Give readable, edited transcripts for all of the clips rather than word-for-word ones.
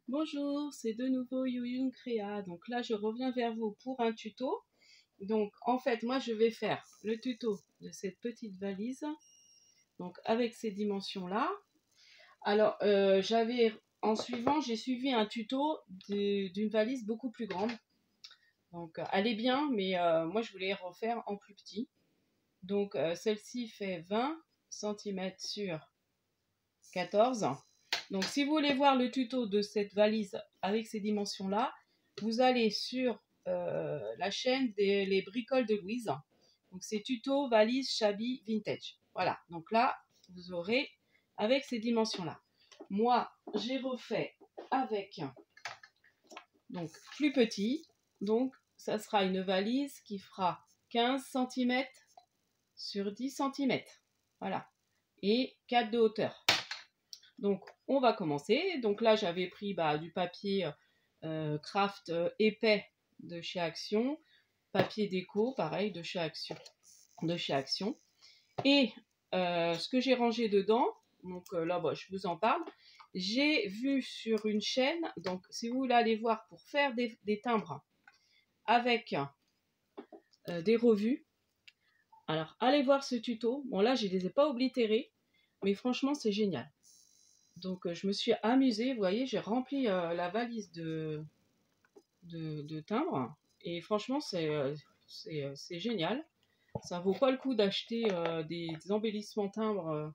Bonjour, c'est de nouveau Yuyun Créa. Donc là, je reviens vers vous pour un tuto. Donc en fait, moi, je vais faire le tuto de cette petite valise. Donc avec ces dimensions-là. Alors, j'ai suivi un tuto d'une valise beaucoup plus grande. Donc elle est bien, mais moi, je voulais refaire en plus petit. Donc celle-ci fait 20 cm sur 14. Donc si vous voulez voir le tuto de cette valise avec ces dimensions-là, vous allez sur la chaîne Les Bricoles de Louise. Donc c'est tuto valise Shabby Vintage. Voilà, donc là, vous aurez avec ces dimensions-là. Moi, j'ai refait avec donc plus petit. Donc ça sera une valise qui fera 15 cm sur 10 cm. Voilà. Et 4 de hauteur. Donc, on va commencer. Donc là, j'avais pris du papier craft épais de chez Action, papier déco, pareil, de chez Action. Et ce que j'ai rangé dedans, donc là, je vous en parle. J'ai vu sur une chaîne, donc si vous voulez aller voir pour faire des timbres avec des revues, alors allez voir ce tuto. Bon là, je ne les ai pas oblitérés, mais franchement, c'est génial. Donc je me suis amusée, vous voyez, j'ai rempli la valise de timbres et franchement c'est génial. Ça vaut pas le coup d'acheter des embellissements timbres.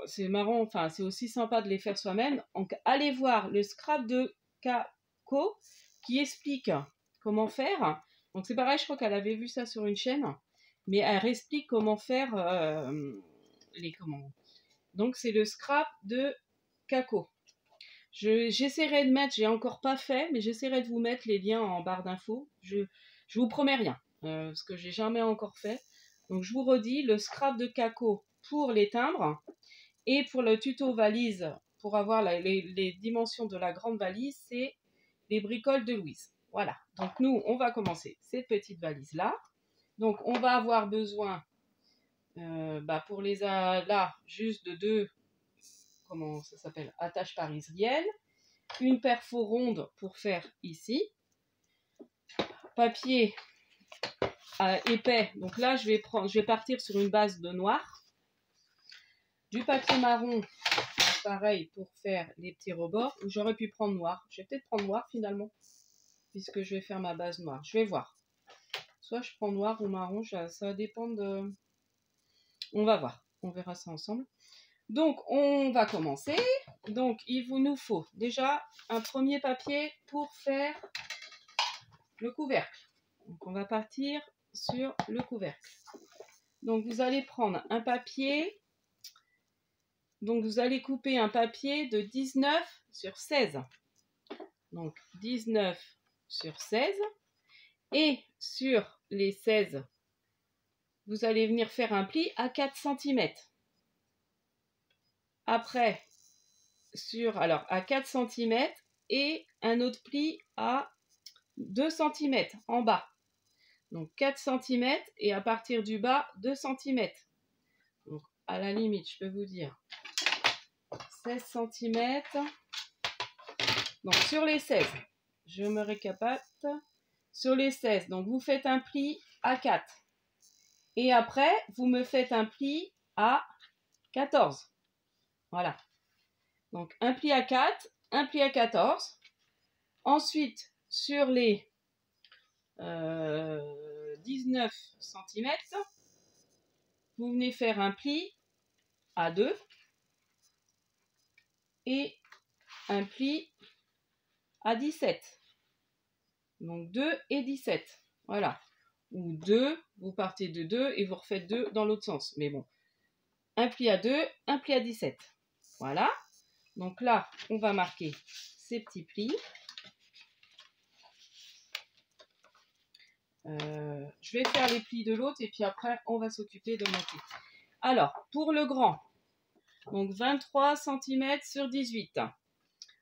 C'est marrant, enfin c'est aussi sympa de les faire soi-même. Donc allez voir le scrap de Kako qui explique comment faire. Donc c'est pareil, je crois qu'elle avait vu ça sur une chaîne, mais elle explique comment faire Donc c'est le scrap de Kako. J'essaierai de mettre, j'ai encore pas fait, mais j'essaierai de vous mettre les liens en barre d'infos. Je vous promets rien, parce que j'ai jamais encore fait. Donc je vous redis, le scrap de Kako pour les timbres et pour le tuto valise, pour avoir les dimensions de la grande valise, c'est les bricoles de Louise. Voilà, donc nous, on va commencer cette petite valise-là. Donc on va avoir besoin, pour les là, juste de deux, comment ça s'appelle, attaches parisiennes, une perfo ronde pour faire ici, papier épais, donc là je vais partir sur une base de noir, du papier marron, pareil pour faire les petits rebords, ou j'aurais pu prendre noir, je vais peut-être prendre noir finalement, puisque je vais faire ma base noire, je vais voir, soit je prends noir ou marron, ça va dépendre de... On va voir, on verra ça ensemble. Donc on va commencer. Donc il nous faut déjà un premier papier pour faire le couvercle. Donc on va partir sur le couvercle. Donc vous allez prendre un papier, donc vous allez couper un papier de 19 sur 16. Donc 19 sur 16. Et sur les 16, vous allez venir faire un pli à 4 cm. Après, à 4 cm et un autre pli à 2 cm en bas. Donc 4 cm et à partir du bas 2 cm. Donc à la limite, je peux vous dire 16 cm. Donc sur les 16, je me récapitule. Sur les 16, donc vous faites un pli à 4. Et après, vous me faites un pli à 14. Voilà. Donc un pli à 4, un pli à 14. Ensuite, sur les 19 cm, vous venez faire un pli à 2 et un pli à 17. Donc 2 et 17. Voilà. Ou 2, vous partez de 2 et vous refaites 2 dans l'autre sens. Mais bon, un pli à 2, un pli à 17. Voilà. Donc là, on va marquer ces petits plis. Je vais faire les plis de l'autre et puis après, on va s'occuper de monter. Alors, pour le grand, donc 23 cm sur 18.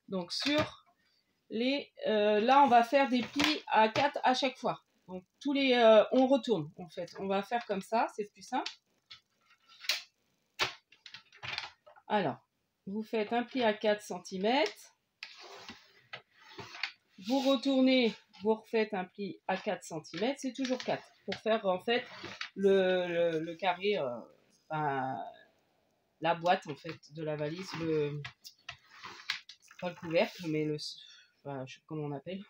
Donc sur les... là, on va faire des plis à 4 à chaque fois. Donc on retourne en fait. On va faire comme ça, c'est plus simple. Alors, vous faites un pli à 4 cm. Vous retournez, vous refaites un pli à 4 cm, c'est toujours 4 pour faire en fait le carré, la boîte en fait de la valise, pas le couvercle, mais je sais pas comment on appelle,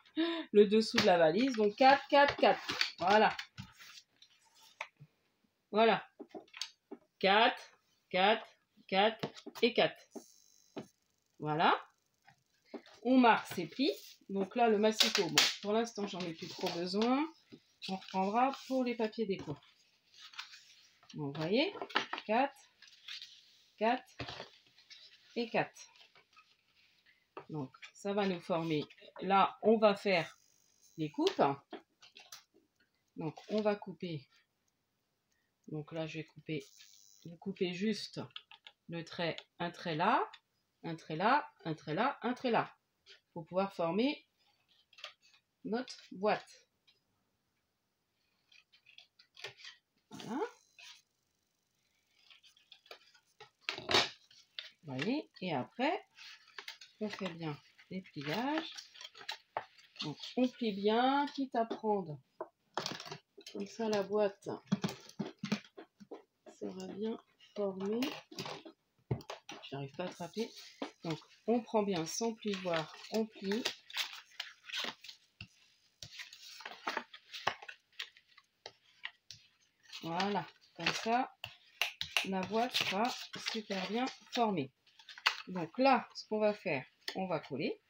le dessous de la valise. Donc 4, 4, 4. Voilà. Voilà. 4, 4, 4 et 4. Voilà. On marque ses plis. Donc là, le massicot, bon, pour l'instant, j'en ai plus trop besoin. On reprendra pour les papiers déco. Bon, vous voyez, 4, 4 et 4. Donc, ça va nous former. Là, on va faire les coupes. Donc, on va couper. Donc là, je vais couper juste le trait, un trait là, un trait là, un trait là, un trait là, pour pouvoir former notre boîte. Voilà. Vous voyez, et après, on fait bien les pliages. Donc, on plie bien, quitte à prendre comme ça la boîte sera bien formée. Je n'arrive pas à attraper. Donc, on prend bien son plioir, on plie. Voilà, comme ça, la boîte sera super bien formée. Donc là, ce qu'on va faire, on va coller.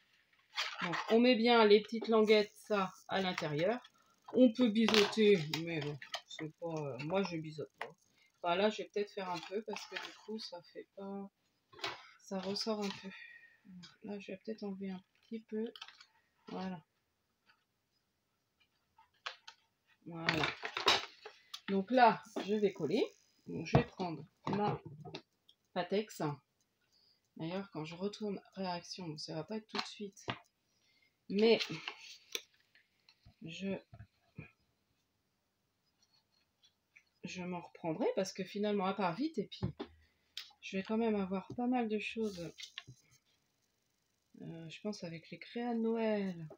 Donc, on met bien les petites languettes, ça, à l'intérieur. On peut biseauter, mais bon, c'est pas... moi, je biseaute pas. Enfin, là, je vais peut-être faire un peu, parce que du coup, ça fait pas... Ça ressort un peu. Donc, là, je vais peut-être enlever un petit peu. Voilà. Voilà. Donc là, je vais coller. Donc, je vais prendre ma Patex. D'ailleurs, quand je retourne réaction, ça va pas être tout de suite. Mais je m'en reprendrai parce que finalement, elle part vite. Et puis, je vais quand même avoir pas mal de choses. Je pense avec les créas de Noël.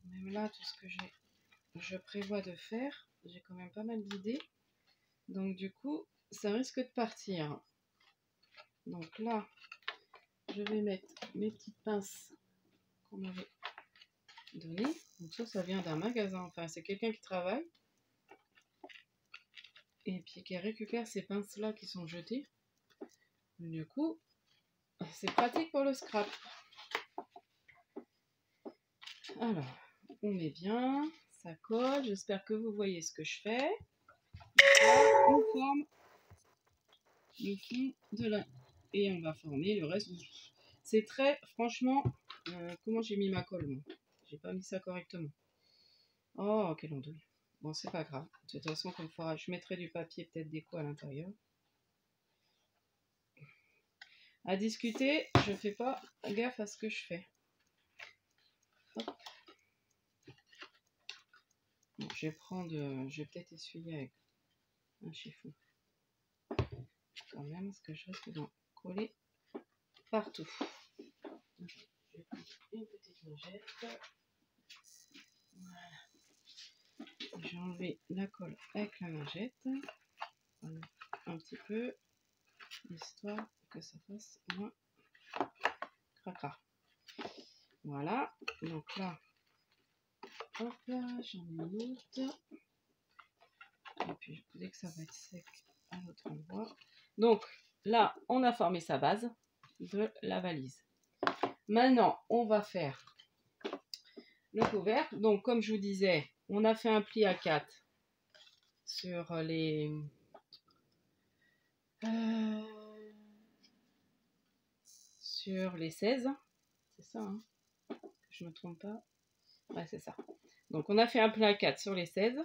Même là, tout ce que je prévois de faire, j'ai quand même pas mal d'idées. Donc du coup, ça risque de partir. Donc là, je vais mettre mes petites pinces qu'on m'avait données. Donc ça vient d'un magasin. Enfin, c'est quelqu'un qui travaille. Et puis qui récupère ces pinces-là qui sont jetées. Du coup, c'est pratique pour le scrap. Alors, on met bien. Ça colle. J'espère que vous voyez ce que je fais. Là, on forme le fond de la... Et on va former le reste. C'est très... Franchement, comment j'ai mis ma colle, moi? J'ai pas mis ça correctement. Oh, quelle andouille. Bon, c'est pas grave. De toute façon, comme fera, je mettrai du papier peut-être déco à l'intérieur. À discuter, je fais pas gaffe à ce que je fais. Hop. Bon, je vais prendre... je vais peut-être essuyer avec un chiffon. Quand même, parce que je risque d'en coller partout. Je vais prendre une petite lingette. Voilà. J'ai enlevé la colle avec la lingette. Voilà. Un petit peu, histoire que ça fasse moins cracra. Voilà. Donc là, hop là, j'en ai une autre. Et puis, dès que ça va être sec à l'autre endroit. Donc là, on a formé sa base de la valise. Maintenant, on va faire le couvercle. Donc, comme je vous disais, on a fait un pli à 4 sur les... sur les 16. C'est ça, hein? Je me trompe pas. Ouais, c'est ça. Donc, on a fait un pli à 4 sur les 16.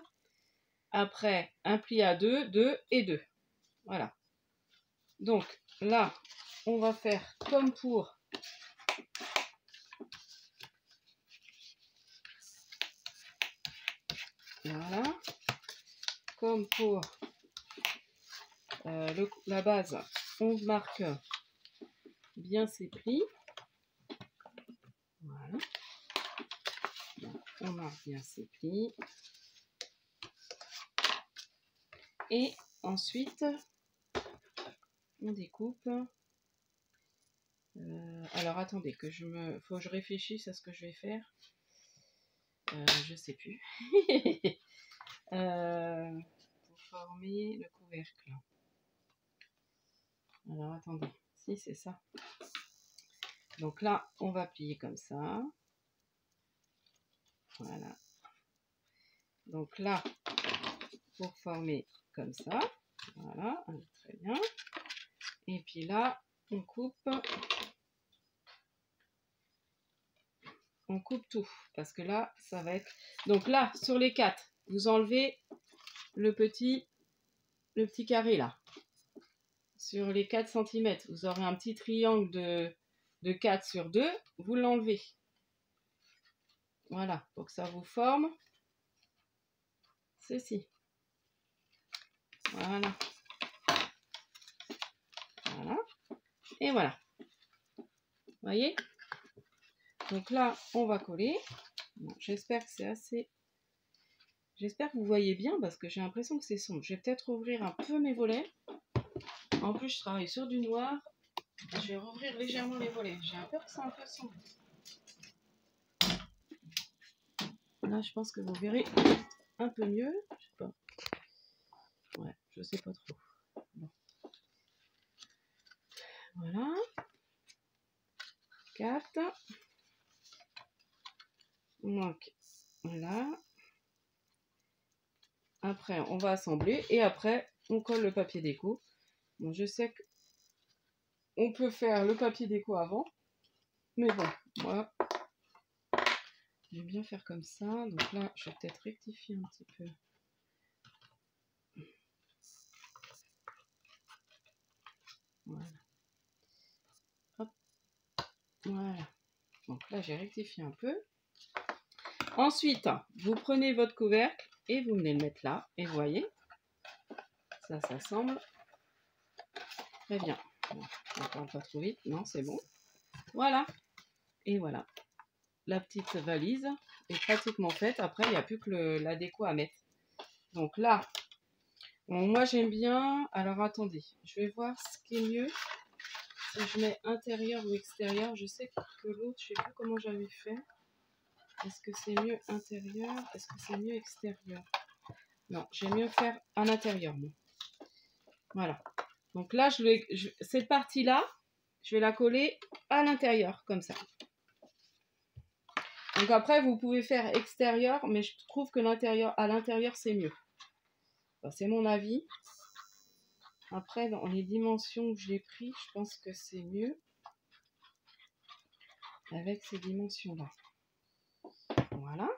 Après, un pli à 2, 2 et 2. Voilà. Donc, là, on va faire comme pour... Voilà. Comme pour la base, on marque bien ses plis. Voilà. on marque bien ses plis. Et ensuite, on découpe. Alors attendez, faut que je réfléchisse à ce que je vais faire. Je sais plus. Pour former le couvercle. Alors attendez, si c'est ça. Donc là, on va plier comme ça. Voilà. Donc là, pour former comme ça. Voilà, très bien. Et puis là, on coupe tout. Parce que là, ça va être... Donc là, sur les 4, vous enlevez le petit carré là. Sur les 4 cm, vous aurez un petit triangle de 4 sur 2. Vous l'enlevez. Voilà, pour que ça vous forme ceci. Voilà. Voilà. Et voilà. Vous voyez? Donc là, on va coller. Bon, j'espère que c'est assez... J'espère que vous voyez bien parce que j'ai l'impression que c'est sombre. Je vais peut-être ouvrir un peu mes volets. En plus, je travaille sur du noir. Je vais rouvrir légèrement les volets. J'ai peur que c'est un peu sombre. Là, je pense que vous verrez un peu mieux. Je sais pas. Ouais, je sais pas trop. Bon. Voilà. 4. Donc, voilà. Après, on va assembler et après, on colle le papier déco. Bon, je sais qu'on peut faire le papier déco avant, mais bon, moi, j'aime bien faire comme ça. Donc là, je vais peut-être rectifier un petit peu. Voilà. Hop. Voilà. Donc là, j'ai rectifié un peu. Ensuite, vous prenez votre couvercle et vous venez le mettre là. Et vous voyez, ça s'assemble très bien. Bon, je ne parle pas trop vite. Non, c'est bon. Voilà. Et voilà. La petite valise est pratiquement faite. Après, il n'y a plus que la déco à mettre. Donc là, bon, moi j'aime bien. Alors attendez, je vais voir ce qui est mieux. Si je mets intérieur ou extérieur. Je sais que l'autre, je ne sais plus comment j'avais fait. Est-ce que c'est mieux intérieur? Est-ce que c'est mieux extérieur? Non, j'aime mieux faire à l'intérieur. Voilà. Donc là, cette partie-là, je vais la coller à l'intérieur, comme ça. Donc après, vous pouvez faire extérieur, mais je trouve que à l'intérieur, c'est mieux. Enfin, c'est mon avis. Après, dans les dimensions que j'ai pris, je pense que c'est mieux avec ces dimensions-là. Voilà.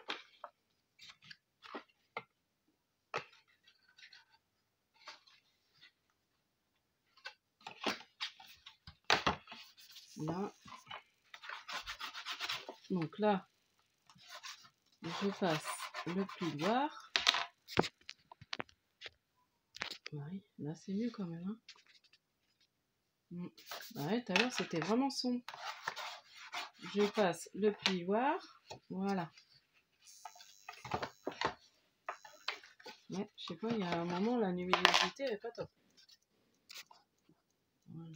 Là. Donc là, je passe le plioir. Ouais, là, c'est mieux quand même. Hein. Ouais, tout à l'heure, c'était vraiment sombre. Je passe le plioir. Voilà. Ouais, je sais pas, il y a un moment, la luminosité n'est pas top. Voilà.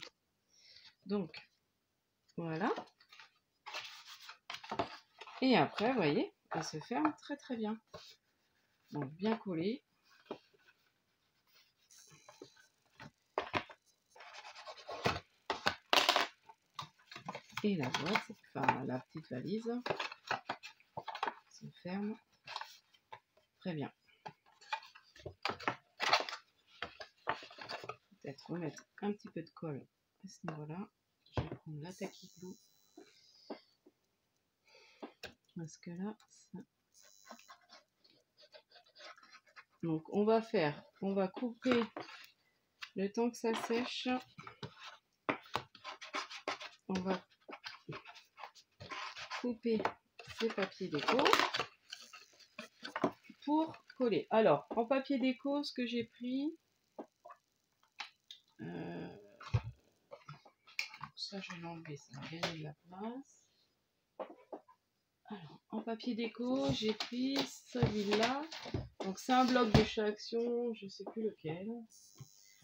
Donc, voilà. Et après, vous voyez, elle se ferme très très bien. Donc, bien collé. Et la boîte, enfin la petite valise, se ferme très bien. Peut-être remettre un petit peu de colle à ce niveau-là. Je vais prendre la Tacky Glue. Parce que là, ça... Donc on va couper le temps que ça sèche. On va couper ces papiers déco pour coller. Alors, en papier déco, ce que j'ai pris, ça je vais l'enlever, ça va gagner de la place. Alors, en papier papier déco, j'ai pris celui-là. Donc c'est un bloc de chez Action, je sais plus lequel.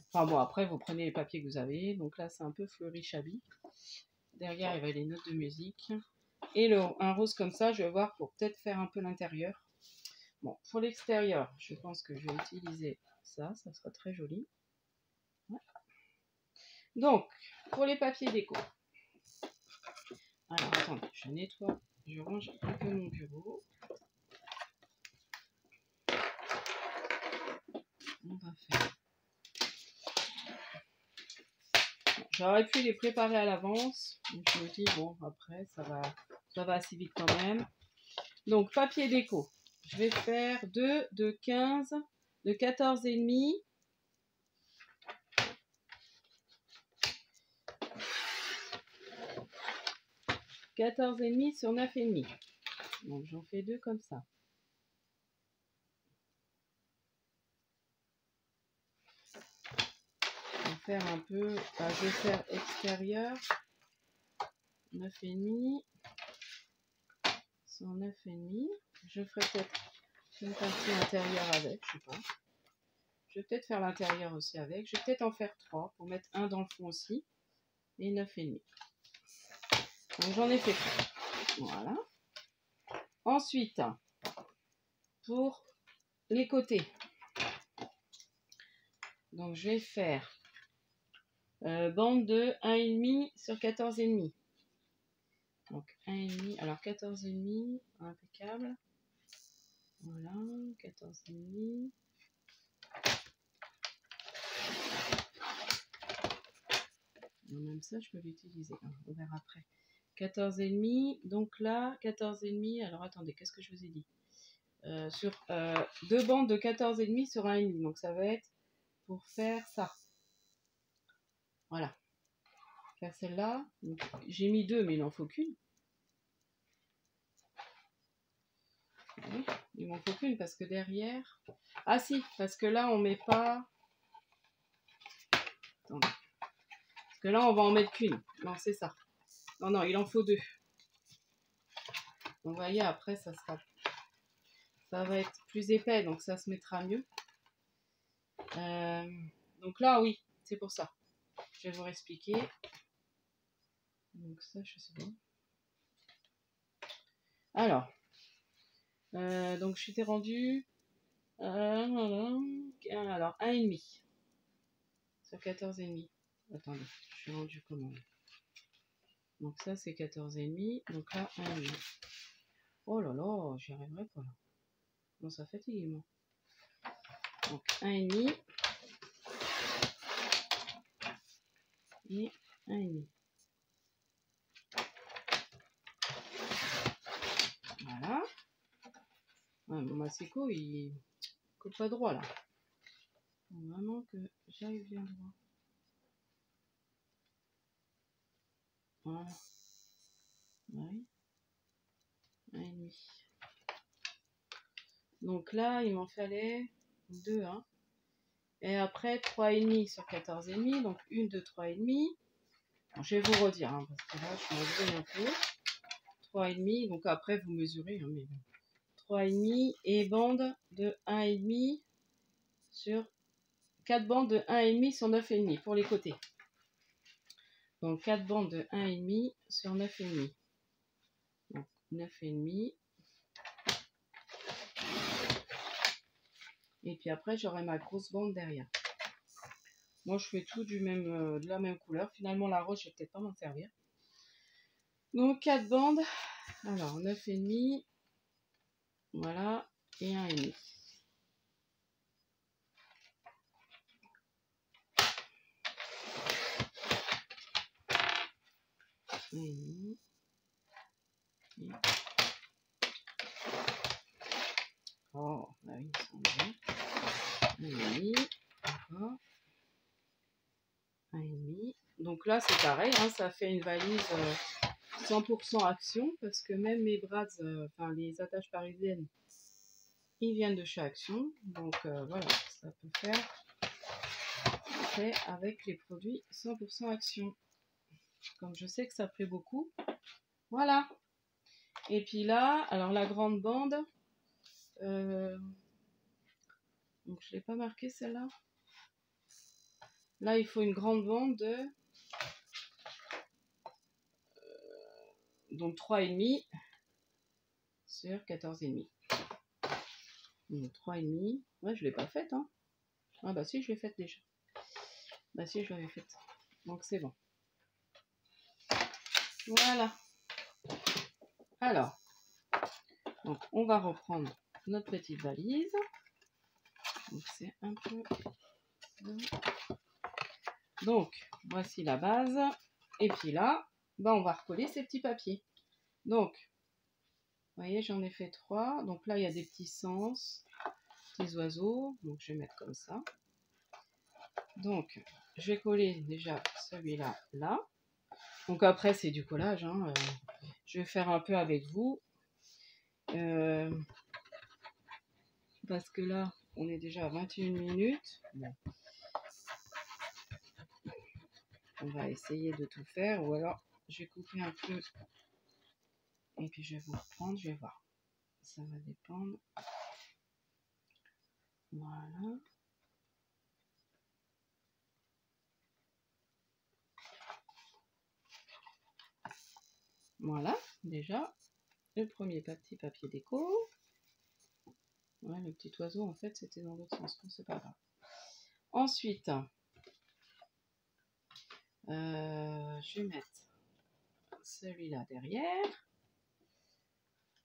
Enfin bon, après vous prenez les papiers que vous avez. Donc là c'est un peu fleuri chabi. Derrière il y avait les notes de musique. Et un rose comme ça, je vais voir pour peut-être faire un peu l'intérieur. Bon, pour l'extérieur, je pense que je vais utiliser ça, ça sera très joli. Ouais. Donc, pour les papiers déco. Alors attendez, je nettoie, je range un peu mon bureau. On va faire. J'aurais pu les préparer à l'avance. Je me dis, bon, après, ça va assez vite quand même. Donc, papier déco. Je vais faire 2 de 15, de 14,5. « 14,5 sur 9,5. Donc, j'en fais 2 comme ça. Je vais faire un peu... Enfin, je vais faire extérieur. 9,5 sur 9,5. Je ferai peut-être une partie intérieure avec, je sais pas. Je vais peut-être faire l'intérieur aussi avec. Je vais peut-être en faire 3 pour mettre un dans le fond aussi. Et 9,5. Donc j'en ai fait 3. Voilà. Ensuite, pour les côtés. Donc je vais faire bande de 1,5 sur 14,5. Donc 1,5. Alors 14,5, impeccable. Voilà, 14,5. Même ça, je peux l'utiliser. On verra après. 14,5. Donc là, 14,5. Alors attendez, qu'est-ce que je vous ai dit sur 2 bandes de 14,5 sur 1,5. Donc ça va être pour faire ça. Voilà. Faire celle-là. J'ai mis 2, mais il n'en faut qu'une. Oui, il m'en faut qu'une parce que derrière... Ah si, parce que là, on met pas... Attendez. Parce que là, on va en mettre qu'une. Non, c'est ça. Non, non, il en faut 2. Donc, vous voyez, après, ça va être plus épais, donc ça se mettra mieux. Donc là, oui, c'est pour ça. Je vais vous expliquer. Donc ça, je sais pas. Alors, donc je t'ai rendu... alors, 1,5 sur 14,5. Attendez, je suis rendu comment? Donc ça, c'est 14,5. Donc là, 1,5. Oh là là, j'y arriverai pas là. Bon, ça fatigue, moi. Donc 1,5 et 1,5. Voilà. Ouais, mon massicot, il coupe pas droit là. Faut vraiment que j'aille bien droit. Voilà. Oui. 1,5. Donc là, il m'en fallait 2, hein. Et après, 3,5 sur 14,5. Donc une de 3,5. Bon, je vais vous redire, hein, parce que là, je me un peu. 3,5. Donc après, vous mesurez. Hein, mais 3,5 et bande de 1,5 sur 4 bandes de 1,5 sur 9,5 pour les côtés. Donc 4 bandes de 1,5 sur 9,5. Donc 9,5. Et puis après, j'aurai ma grosse bande derrière. Moi, je fais tout de la même couleur. Finalement, la rose, je vais peut-être pas m'en servir. Donc 4 bandes. Alors 9,5. Voilà. Et 1,5. Oh, bah oui, ils sont bien. 1,5. D'accord. 1,5. Donc là, c'est pareil, hein, ça fait une valise 100% Action, parce que même mes brads, enfin les attaches parisiennes, ils viennent de chez Action. Donc voilà, ça peut faire fait avec les produits 100% Action. Comme je sais que ça plaît beaucoup. Voilà. Et puis là, alors la grande bande, donc je l'ai pas marqué celle-là. Là, il faut une grande bande de donc 3,5 sur 14,5. Donc 3,5. Ouais, je l'ai pas faite, hein. Ah bah si, je l'ai faite déjà. Bah si, je l'avais faite. Donc c'est bon. Voilà. Alors, donc on va reprendre notre petite valise. Donc c'est un peu... Donc, voici la base. Et puis là, bah, on va recoller ces petits papiers. Donc, vous voyez, j'en ai fait 3. Donc là, il y a des petits sens, petits oiseaux. Donc, je vais mettre comme ça. Donc, je vais coller déjà celui-là, là. Donc après, c'est du collage, hein. Je vais faire un peu avec vous. Parce que là, on est déjà à 21 minutes. Bon. On va essayer de tout faire. Ou alors, je vais couper un peu. Et puis, je vais vous reprendre. Je vais voir. Ça va dépendre. Voilà. Voilà, déjà, le premier petit papier déco. Ouais, le petit oiseau, en fait, c'était dans l'autre sens. C'est pas grave. Ensuite, je vais mettre celui-là derrière.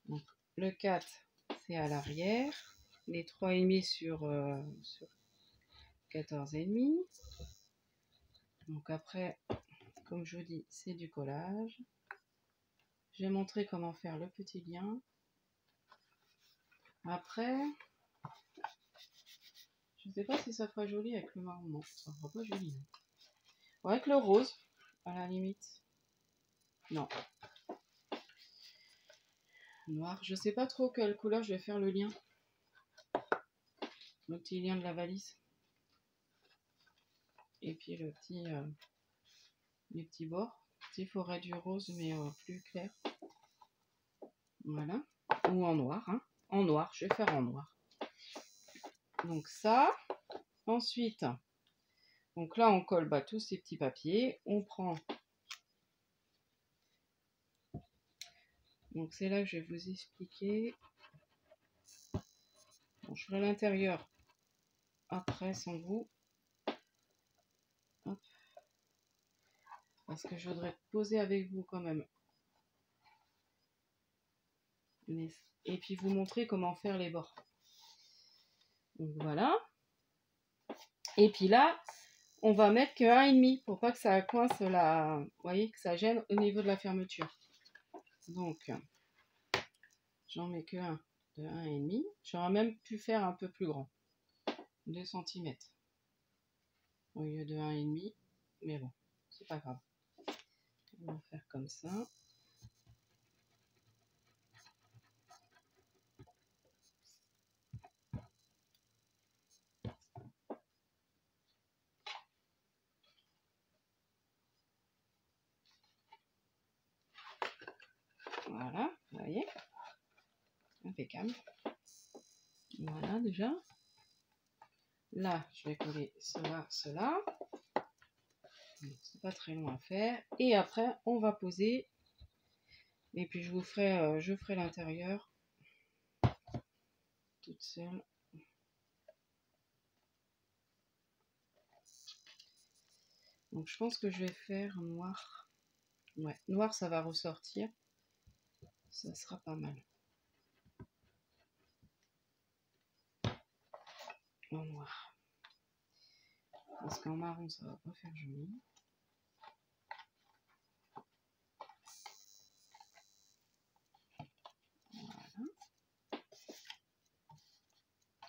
Donc, le 4, c'est à l'arrière. Les 3,5 sur 14,5. Donc après, comme je vous dis, c'est du collage. Je vais montrer comment faire le petit lien. Après, je ne sais pas si ça fera joli avec le marron. Non, ça fera pas joli. Ou avec le rose, à la limite. Non. Noir. Je sais pas trop quelle couleur je vais faire le lien. Le petit lien de la valise. Et puis le petit, les petits bords. Il faudrait du rose, mais plus clair. Voilà. Ou en noir. Hein. En noir. Je vais faire en noir. Donc ça. Ensuite, donc là, on colle tous ces petits papiers. On prend. Donc c'est là que je vais vous expliquer. Bon, je ferai l'intérieur après sans vous. Hop. Parce que je voudrais poser avec vous quand même. Et puis vous montrer comment faire les bords. Donc voilà. Et puis là, on va mettre que 1,5 pour pas que ça coince la... Vous voyez, que ça gêne au niveau de la fermeture. Donc, j'en mets que un de 1,5. J'aurais même pu faire un peu plus grand. 2 cm. Au lieu de 1,5. Mais bon, c'est pas grave. On va faire comme ça. Voilà, vous voyez. Impeccable. Voilà déjà. Là, je vais coller cela, cela. C'est pas très long à faire. Et après, on va poser. Et puis je ferai l'intérieur toute seule. Donc je pense que je vais faire noir. Ouais, noir ça va ressortir. Ça sera pas mal. En noir. Parce qu'en marron ça va pas faire joli. Voilà.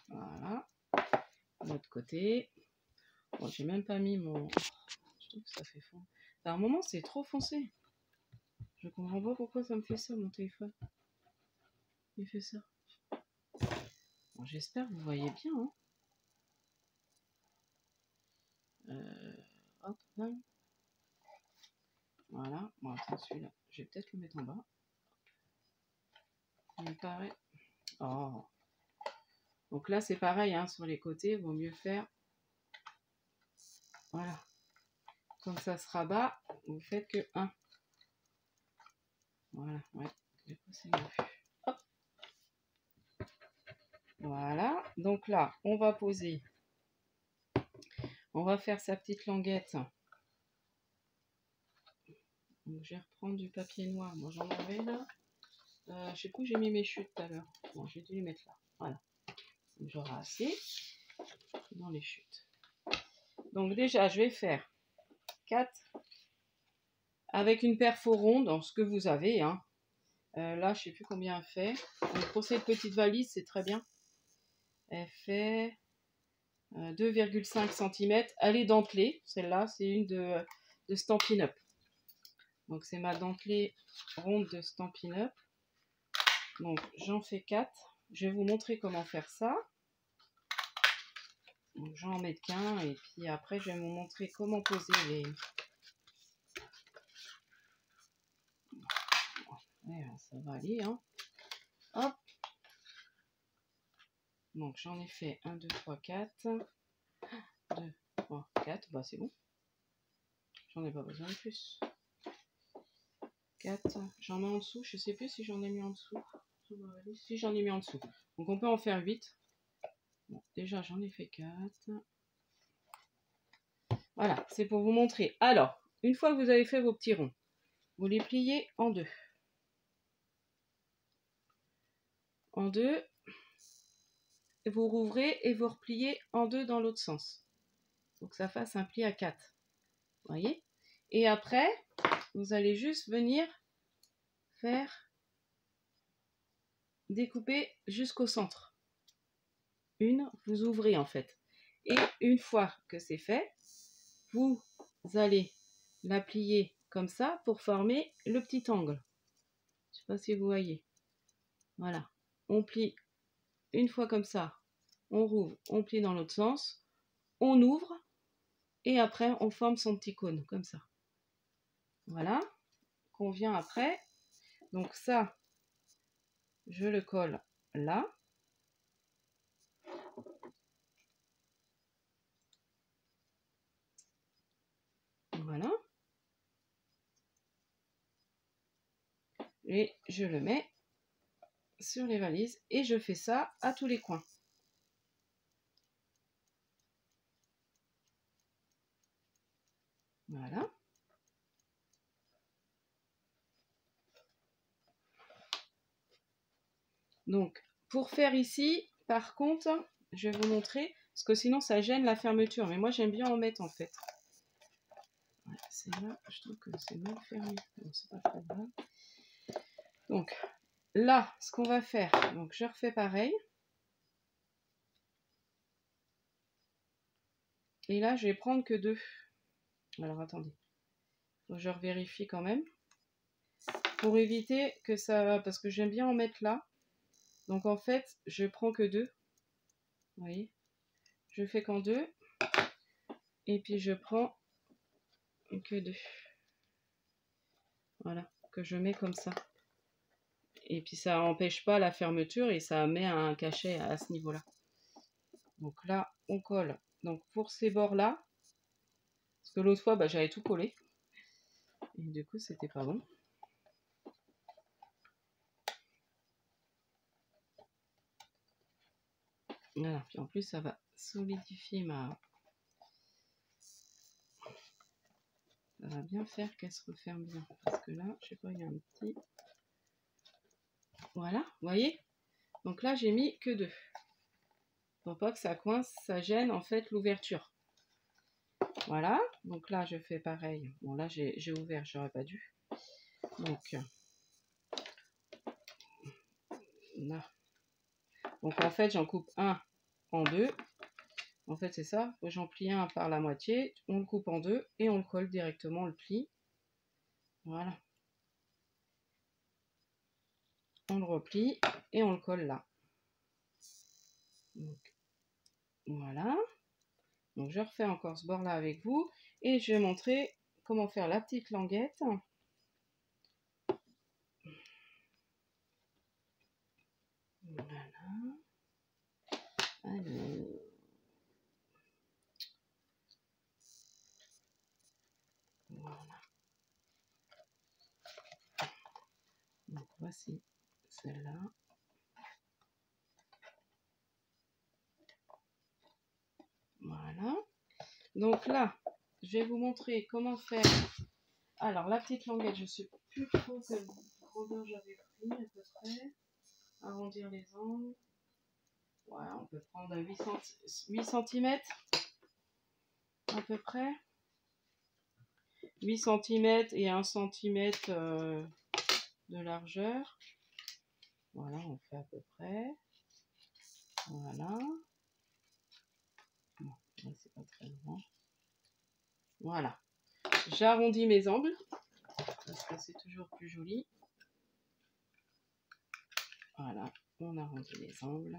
Voilà. L'autre côté. Bon, j'ai même pas mis mon... Je trouve que ça fait fond. Par moment c'est trop foncé. Je comprends pas pourquoi ça me fait ça mon téléphone. Il fait ça. Bon, j'espère que vous voyez bien. Hein. Hop, là. Voilà. Bon, attends, celui-là, je vais peut-être le mettre en bas. Il me paraît. Oh. Donc là, c'est pareil, hein, sur les côtés, il vaut mieux faire. Voilà. Comme ça se rabat, vous faites que 1. Voilà, ouais. Du coup, c'est mieux. Hop. Voilà. Donc là, on va poser. On va faire sa petite languette. Donc, je vais reprendre du papier noir. Moi, j'en avais là. Je sais plus où j'ai mis mes chutes tout à l'heure. Bon, j'ai dû les mettre là. Voilà. J'aurai assez dans les chutes. Donc déjà, je vais faire 4 avec une perfo ronde, dans ce que vous avez. Hein. Là, je sais plus combien elle fait. Donc, pour cette petite valise, c'est très bien. Elle fait 2,5 cm. Elle est dentelée. Celle-là, c'est une de Stampin' Up. Donc, c'est ma dentelée ronde de Stampin' Up. Donc, j'en fais 4. Je vais vous montrer comment faire ça. Donc, j'en mets qu'un. Et puis après, je vais vous montrer comment poser les... Ouais, ça va aller, hein. Hop. Donc, j'en ai fait 1, 2, 3, 4. 2, 3, 4. Bah, c'est bon. J'en ai pas besoin de plus. 4. J'en ai en dessous. Je sais plus si j'en ai mis en dessous. Si, j'en ai mis en dessous. Donc, on peut en faire 8. Bon, déjà, j'en ai fait 4. Voilà, c'est pour vous montrer. Alors, une fois que vous avez fait vos petits ronds, vous les pliez en 2. En 2. Vous rouvrez et vous repliez en 2 dans l'autre sens. Pour que ça fasse un pli à 4. Vous voyez? Et après, vous allez juste venir faire découper jusqu'au centre. Vous ouvrez en fait. Et une fois que c'est fait, vous allez la plier comme ça pour former le petit angle. Je ne sais pas si vous voyez. Voilà. On plie une fois comme ça. On rouvre, on plie dans l'autre sens. On ouvre. Et après, on forme son petit cône comme ça. Voilà. Qu'on vient après. Donc ça, je le colle là. Voilà. Et je le mets sur les valises. Et je fais ça à tous les coins. Voilà. Donc, pour faire ici, par contre, je vais vous montrer, parce que sinon ça gêne la fermeture. Mais moi, j'aime bien en mettre en fait. Ouais, c'est là, je trouve que c'est mal fermé. Bon, c'est pas très grave. Donc, là, ce qu'on va faire, donc je refais pareil. Et là, je vais prendre que 2. Alors, attendez. Donc, je revérifie quand même. Pour éviter que ça... Parce que j'aime bien en mettre là. Donc, en fait, je prends que 2. Vous voyez? Je fais qu'en 2. Et puis, je prends que 2. Voilà, que je mets comme ça. Et puis, ça n'empêche pas la fermeture et ça met un cachet à ce niveau-là. Donc là, on colle. Donc, pour ces bords-là, parce que l'autre fois, bah, j'avais tout collé. Et du coup, c'était pas bon. Voilà, puis en plus, ça va solidifier ma... Ça va bien faire qu'elle se referme bien. Parce que là, je sais pas, il y a un petit... Voilà, vous voyez? Donc là, j'ai mis que 2. Pour pas que ça coince, ça gêne en fait l'ouverture. Voilà, donc là, je fais pareil. Bon, là, j'ai ouvert, j'aurais pas dû. Donc, là. Donc en fait, j'en coupe un en 2. En fait, c'est ça. J'en plie un par la moitié. On le coupe en 2 et on le colle directement, on le plie. Voilà. On le replie et on le colle là. Donc, voilà. Donc, je refais encore ce bord-là avec vous. Et je vais montrer comment faire la petite languette. Voilà. Alors. Voilà. Donc voici celle-là. Voilà. Donc là, je vais vous montrer comment faire. Alors la petite languette, je ne sais plus trop quelle grandeur j'avais pris à peu près. Arrondir les angles. Voilà, on peut prendre 8 cm à peu près. 8 cm et 1 cm de largeur. Voilà, on fait à peu près. Voilà. Bon, là, c'est pas très grand. Voilà. J'arrondis mes angles parce que c'est toujours plus joli. Voilà, on arrondit les angles.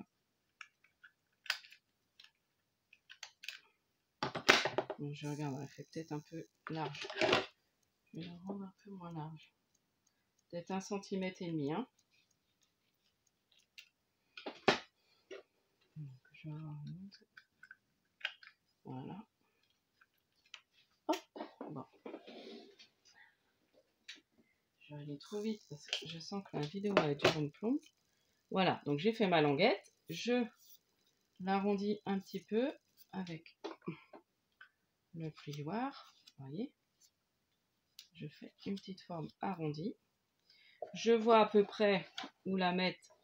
Bon, je regarde, elle fait peut-être un peu large. Je vais la rendre un peu moins large. Peut-être 1,5 cm. Hein. Donc, je vais remonter. Voilà. Hop, bon. Je vais aller trop vite parce que je sens que la vidéo va durer une plombe. Voilà, donc j'ai fait ma languette. Je l'arrondis un petit peu avec le plioir. Vous voyez, je fais une petite forme arrondie. Je vois à peu près où la mettre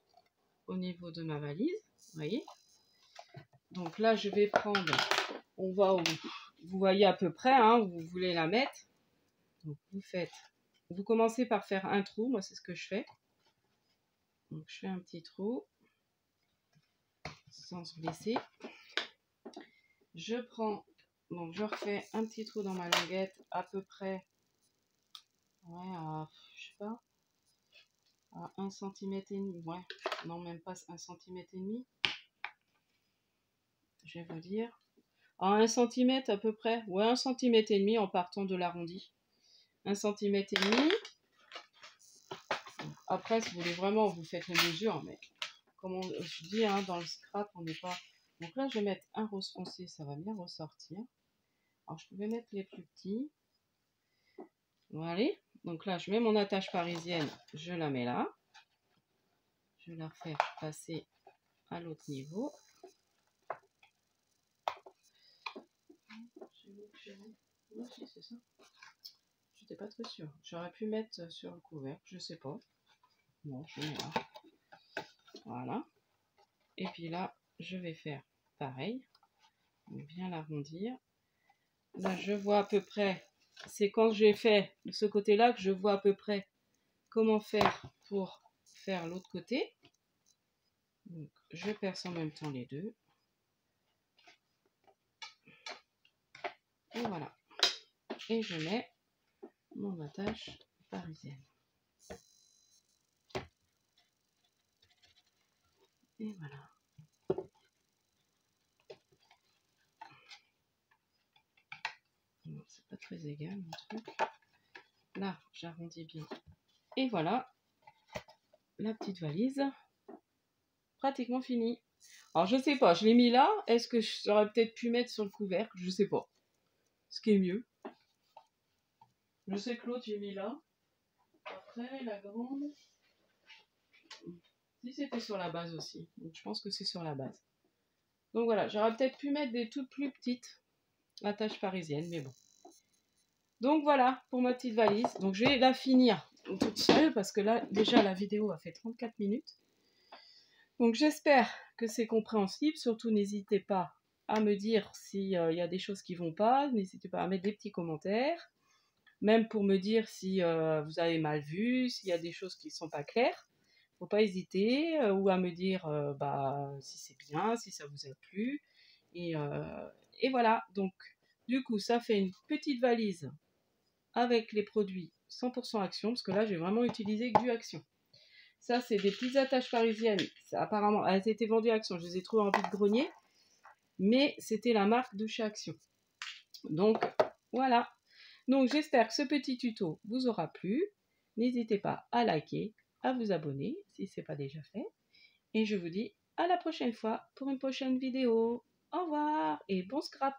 au niveau de ma valise. Vous voyez. Donc là, je vais prendre, on va où vous voyez à peu près hein, où vous voulez la mettre. Donc vous commencez par faire un trou. Moi, c'est ce que je fais. Donc je fais un petit trou sans se blesser. Je prends, donc je refais un petit trou dans ma languette à peu près, ouais, à, je sais pas, à 1 cm et demi, ouais, non même pas 1 cm et demi, je vais vous dire, à 1 cm à peu près, ouais 1 cm et demi en partant de l'arrondi, 1 cm et demi. Après si vous voulez vraiment vous faites les mesures, mais comme je dis hein, dans le scrap on n'est pas, donc là je vais mettre un rose foncé, ça va bien ressortir. Alors je pouvais mettre les plus petits. Voilà. Donc là je mets mon attache parisienne, je la mets là. Je vais la faire passer à l'autre niveau. Oui, si, c'est ça. J'étais pas très sûre. J'aurais pu mettre sur le couvercle, je sais pas. Non, je mets là. Voilà. Et puis là, je vais faire pareil. Bien l'arrondir. Là, je vois à peu près. C'est quand j'ai fait de ce côté-là que je vois à peu près comment faire pour faire l'autre côté. Donc, je perce en même temps les deux. Et voilà. Et je mets mon attache parisienne. Et voilà. C'est pas très égal mon truc. Là, j'arrondis bien. Et voilà, la petite valise pratiquement finie. Alors, je sais pas, je l'ai mis là. Est-ce que j'aurais peut-être pu mettre sur le couvercle? Je sais pas. Ce qui est mieux. Je sais que l'autre, j'ai mis là. Après, la grande. Si c'était sur la base aussi. Donc, je pense que c'est sur la base. Donc voilà, j'aurais peut-être pu mettre des toutes plus petites attaches parisiennes, mais bon. Donc voilà pour ma petite valise. Donc je vais la finir toute seule parce que là, déjà, la vidéo a fait 34 minutes. Donc j'espère que c'est compréhensible. Surtout, n'hésitez pas à me dire s'il y a des choses qui ne vont pas. N'hésitez pas à mettre des petits commentaires. Même pour me dire si vous avez mal vu, s'il y a des choses qui ne sont pas claires. Faut pas hésiter. Ou à me dire si c'est bien, si ça vous a plu. Et voilà. Donc, du coup, ça fait une petite valise avec les produits 100% Action. Parce que là, j'ai vraiment utilisé que du Action. Ça, c'est des petites attaches parisiennes. Ça, apparemment, elles étaient vendues à Action. Je les ai trouvées en vide-grenier. Mais c'était la marque de chez Action. Donc, voilà. Donc, j'espère que ce petit tuto vous aura plu. N'hésitez pas à liker, à vous abonner si ce n'est pas déjà fait. Et je vous dis à la prochaine fois pour une prochaine vidéo. Au revoir et bon scrap!